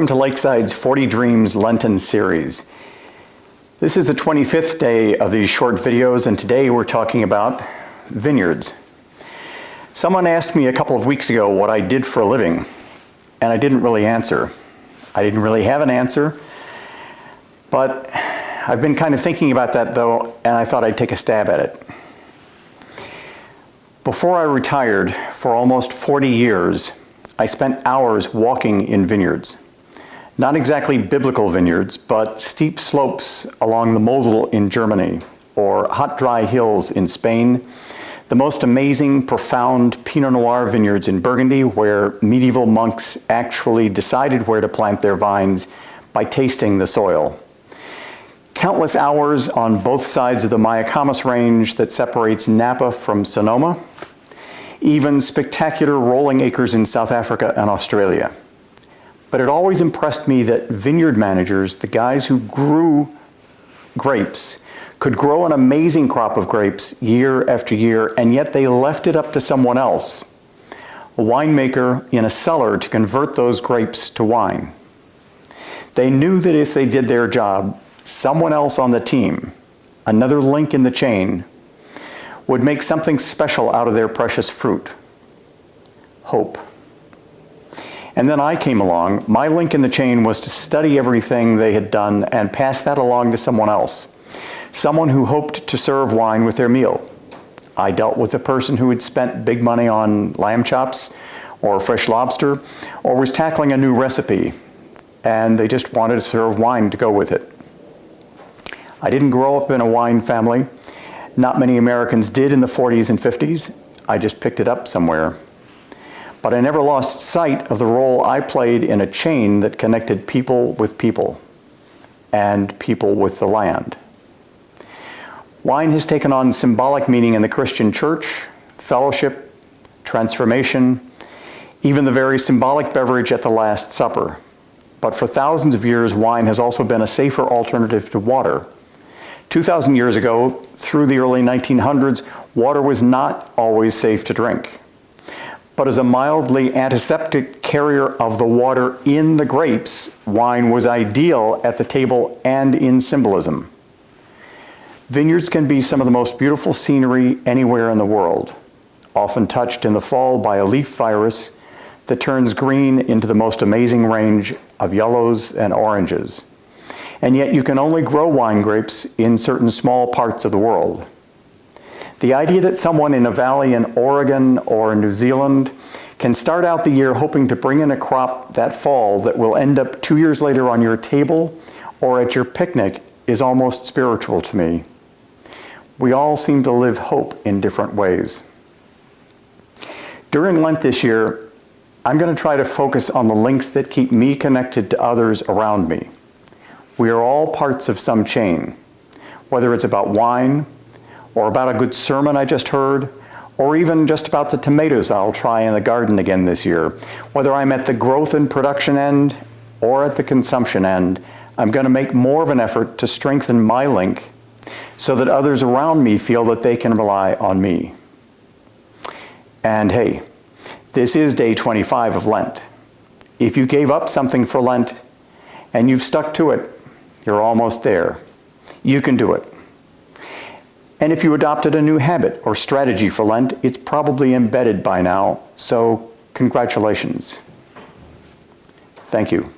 Welcome to Lakeside's 40 Dreams Lenten series. This is the 25th day of these short videos, and today we're talking about vineyards. Someone asked me a couple of weeks ago what I did for a living, and I didn't really answer. I didn't really have an answer, but I've been kind of thinking about that though, and I thought I'd take a stab at it. Before I retired, for almost 40 years, I spent hours walking in vineyards. Not exactly biblical vineyards, but steep slopes along the Mosel in Germany, or hot, dry hills in Spain, the most amazing, profound Pinot Noir vineyards in Burgundy, where medieval monks actually decided where to plant their vines by tasting the soil. Countless hours on both sides of the Mayacamas range that separates Napa from Sonoma, even spectacular rolling acres in South Africa and Australia. But it always impressed me that vineyard managers, the guys who grew grapes, could grow an amazing crop of grapes year after year, and yet they left it up to someone else, a winemaker in a cellar, to convert those grapes to wine. They knew that if they did their job, someone else on the team, another link in the chain, would make something special out of their precious fruit. Hope. And then I came along. My link in the chain was to study everything they had done and pass that along to someone else, someone who hoped to serve wine with their meal. I dealt with a person who had spent big money on lamb chops or fresh lobster, or was tackling a new recipe, and they just wanted to serve wine to go with it. I didn't grow up in a wine family. Not many Americans did in the 40s and 50s. I just picked it up somewhere. But I never lost sight of the role I played in a chain that connected people with people, and people with the land. Wine has taken on symbolic meaning in the Christian church, fellowship, transformation, even the very symbolic beverage at the Last Supper. But for thousands of years, wine has also been a safer alternative to water. 2,000 years ago, through the early 1900s, water was not always safe to drink. But as a mildly antiseptic carrier of the water in the grapes, wine was ideal at the table and in symbolism. Vineyards can be some of the most beautiful scenery anywhere in the world, often touched in the fall by a leaf virus that turns green into the most amazing range of yellows and oranges. And yet you can only grow wine grapes in certain small parts of the world. The idea that someone in a valley in Oregon or New Zealand can start out the year hoping to bring in a crop that fall that will end up 2 years later on your table or at your picnic is almost spiritual to me. We all seem to live hope in different ways. During Lent this year, I'm going to try to focus on the links that keep me connected to others around me. We are all parts of some chain, whether it's about wine, or about a good sermon I just heard, or even just about the tomatoes I'll try in the garden again this year. Whether I'm at the growth and production end, or at the consumption end, I'm going to make more of an effort to strengthen my link so that others around me feel that they can rely on me. And hey, this is day 25 of Lent. If you gave up something for Lent and you've stuck to it, you're almost there. You can do it. And if you adopted a new habit or strategy for Lent, it's probably embedded by now, so congratulations. Thank you.